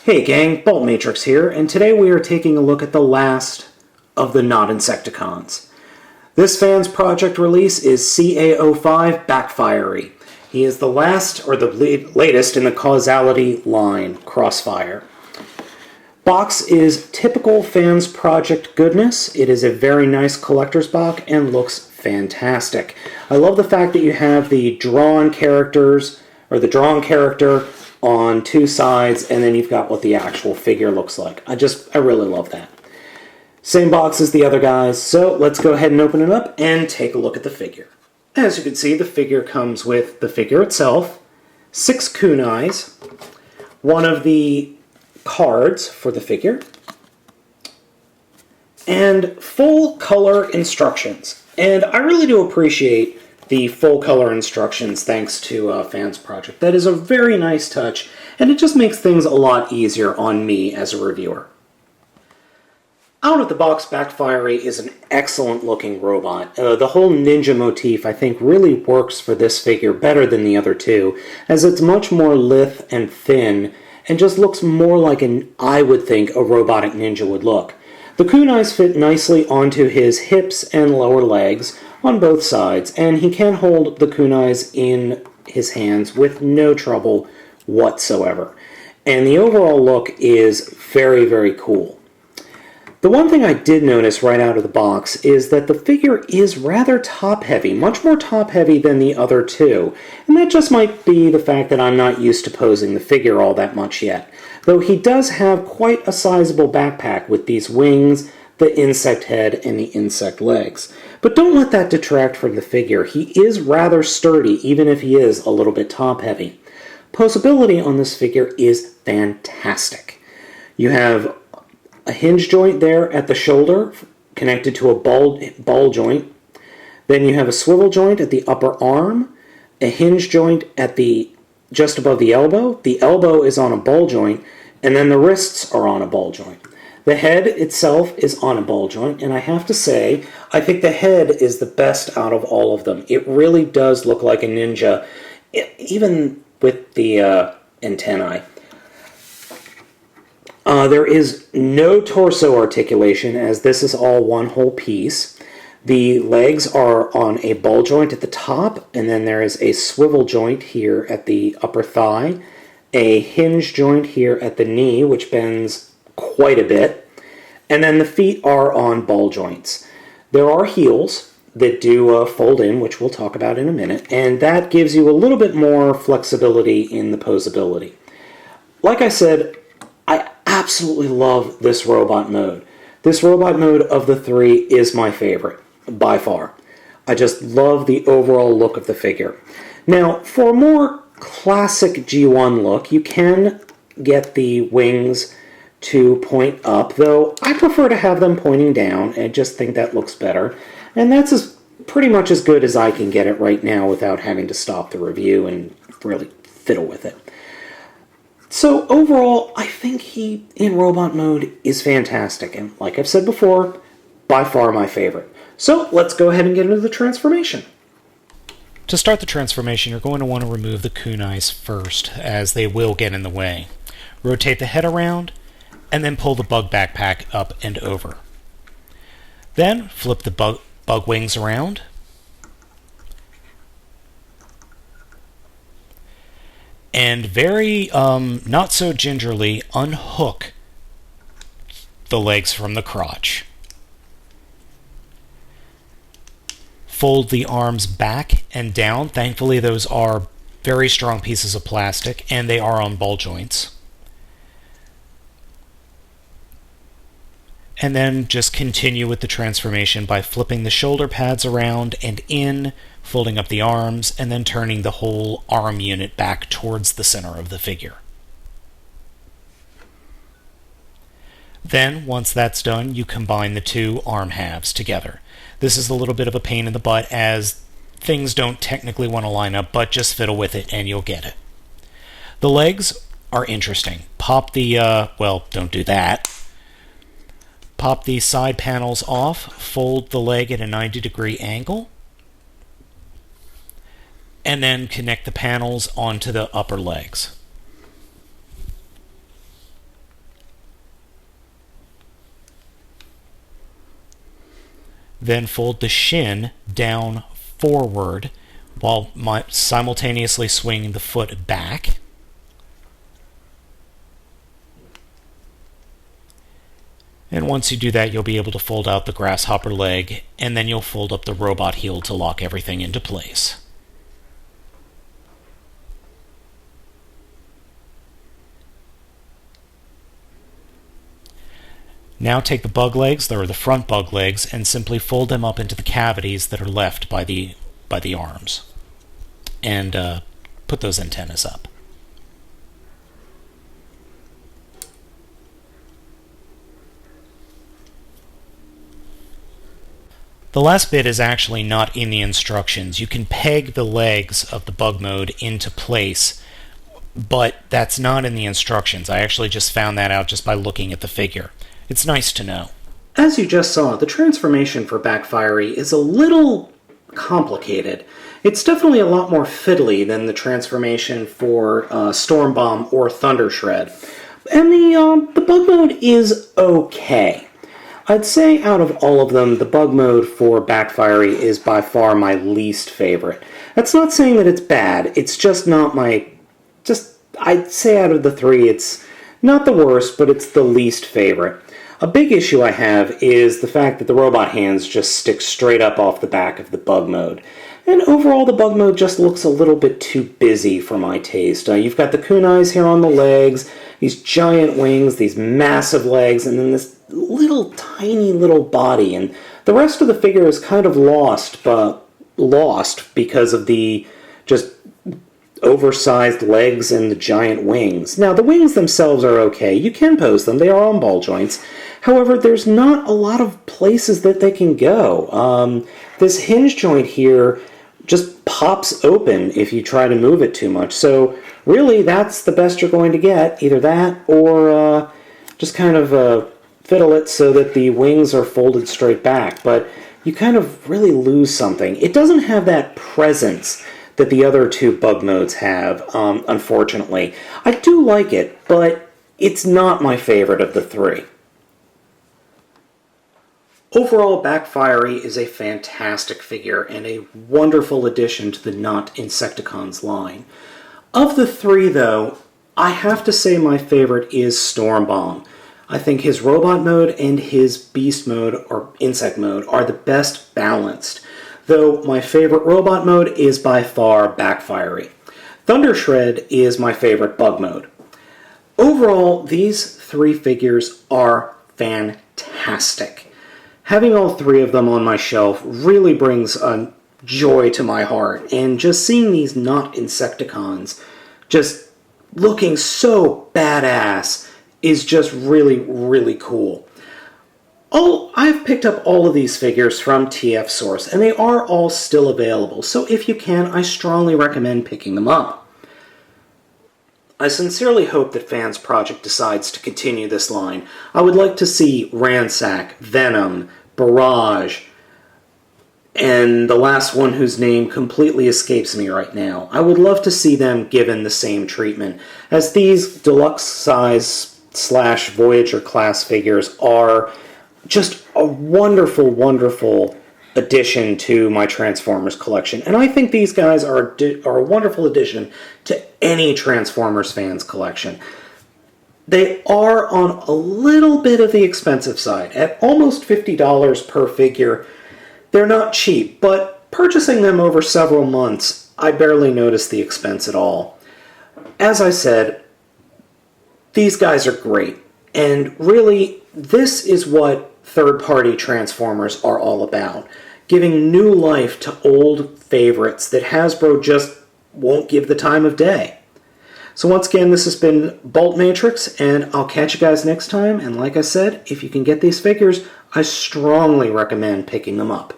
Hey gang, Baltmatrix here, and today we are taking a look at the last of the not Insecticons. This FansProject release is CA-05 Backfiery. He is the last, or the latest in the Causality line, Crossfire. Box is typical FansProject goodness. It is a very nice collector's box and looks fantastic. I love the fact that you have the drawn characters, or the drawn character, on two sides, and then you've got what the actual figure looks like. I really love that. Same box as the other guys, so let's go ahead and open it up and take a look at the figure. As you can see, the figure comes with the figure itself, 6 kunais, one of the cards for the figure, and full color instructions. And I really do appreciate the full color instructions thanks to FansProject. That is a very nice touch, and it just makes things a lot easier on me as a reviewer. Out of the box, Backfiery is an excellent looking robot. The whole ninja motif I think really works for this figure better than the other two, as it's much more lithe and thin, and just looks more like I would think a robotic ninja would look. The kunais fit nicely onto his hips and lower legs on both sides, and he can hold the kunais in his hands with no trouble whatsoever. And the overall look is very, very cool. The one thing I did notice right out of the box is that the figure is rather top-heavy, much more top-heavy than the other two, and that just might be the fact that I'm not used to posing the figure all that much yet. Though he does have quite a sizable backpack with these wings, the insect head, and the insect legs. But don't let that detract from the figure. He is rather sturdy, even if he is a little bit top-heavy. Posability on this figure is fantastic. You have a hinge joint there at the shoulder, connected to a ball joint. Then you have a swivel joint at the upper arm, a hinge joint at just above the elbow. The elbow is on a ball joint, and then the wrists are on a ball joint. The head itself is on a ball joint, and I have to say, I think the head is the best out of all of them. It really does look like a ninja, even with the antennae. There is no torso articulation, as this is all one whole piece. The legs are on a ball joint at the top, and then there is a swivel joint here at the upper thigh, a hinge joint here at the knee, which bends quite a bit, and then the feet are on ball joints. There are heels that do fold in, which we'll talk about in a minute, and that gives you a little bit more flexibility in the posability. Like I said, I absolutely love this robot mode. This robot mode of the three is my favorite, by far. I just love the overall look of the figure. Now, for a more classic G1 look, you can get the wings to point up, though I prefer to have them pointing down. I just think that looks better. And that's pretty much as good as I can get it right now without having to stop the review and really fiddle with it. So overall, I think he, in robot mode, is fantastic. And like I've said before, by far my favorite. So let's go ahead and get into the transformation. To start the transformation, you're going to want to remove the kunais first, as they will get in the way. Rotate the head around, and then pull the bug backpack up and over. Then flip the bug wings around, and very not so gingerly unhook the legs from the crotch. Fold the arms back and down. Thankfully, those are very strong pieces of plastic, and they are on ball joints. And then just continue with the transformation by flipping the shoulder pads around and in, folding up the arms, and then turning the whole arm unit back towards the center of the figure. Then, once that's done, you combine the two arm halves together. This is a little bit of a pain in the butt, as things don't technically want to line up, but just fiddle with it and you'll get it. The legs are interesting. Pop the, don't do that. Pop the side panels off, fold the leg at a 90-degree angle, and then connect the panels onto the upper legs. then fold the shin down forward while simultaneously swinging the foot back. And once you do that, you'll be able to fold out the grasshopper leg, and then you'll fold up the robot heel to lock everything into place. Now take the bug legs, or the front bug legs, and simply fold them up into the cavities that are left by the arms, and put those antennas up. The last bit is actually not in the instructions. You can peg the legs of the bug mode into place, but that's not in the instructions. I actually just found that out just by looking at the figure. It's nice to know. As you just saw, the transformation for Backfiery is a little complicated. It's definitely a lot more fiddly than the transformation for Storm Bomb or Thunder Shred. And the bug mode is okay. I'd say out of all of them, the bug mode for Backfiery is by far my least favorite. That's not saying that it's bad, it's just not I'd say out of the three, it's not the worst, but it's the least favorite. A big issue I have is the fact that the robot hands just stick straight up off the back of the bug mode. And overall, the bug mode just looks a little bit too busy for my taste. You've got the kunais here on the legs, these giant wings, these massive legs, and then this little tiny little body. And the rest of the figure is kind of lost because of the just oversized legs and the giant wings. Now, the wings themselves are okay. You can pose them. They are on ball joints. However, there's not a lot of places that they can go. This hinge joint here just pops open if you try to move it too much. So really, that's the best you're going to get. Either that or just kind of fiddle it so that the wings are folded straight back. But you kind of really lose something. It doesn't have that presence that the other two bug modes have, unfortunately. I do like it, but it's not my favorite of the three. Overall, Backfiery is a fantastic figure and a wonderful addition to the Not Insecticons line. Of the three, though, I have to say my favorite is Storm Bomb. I think his robot mode and his beast mode, or insect mode, are the best balanced, though my favorite robot mode is by far Backfiery. Thunder Shred is my favorite bug mode. Overall, these three figures are fantastic. Having all three of them on my shelf really brings a joy to my heart, and just seeing these Not Insecticons just looking so badass is just really, really cool. I've picked up all of these figures from TF Source, and they are all still available, so if you can, I strongly recommend picking them up. I sincerely hope that FansProject decides to continue this line. I would like to see Ransack, Venom, Barrage, and the last one whose name completely escapes me right now. I would love to see them given the same treatment, as these deluxe size / Voyager class figures are just a wonderful, wonderful addition to my Transformers collection. And I think these guys are a wonderful addition to any Transformers fans collection. They are on a little bit of the expensive side. At almost $50 per figure, they're not cheap, but purchasing them over several months, I barely noticed the expense at all. As I said, these guys are great, and really, this is what third-party Transformers are all about. Giving new life to old favorites that Hasbro just won't give the time of day. So once again, this has been Baltmatrix, and I'll catch you guys next time. And like I said, if you can get these figures, I strongly recommend picking them up.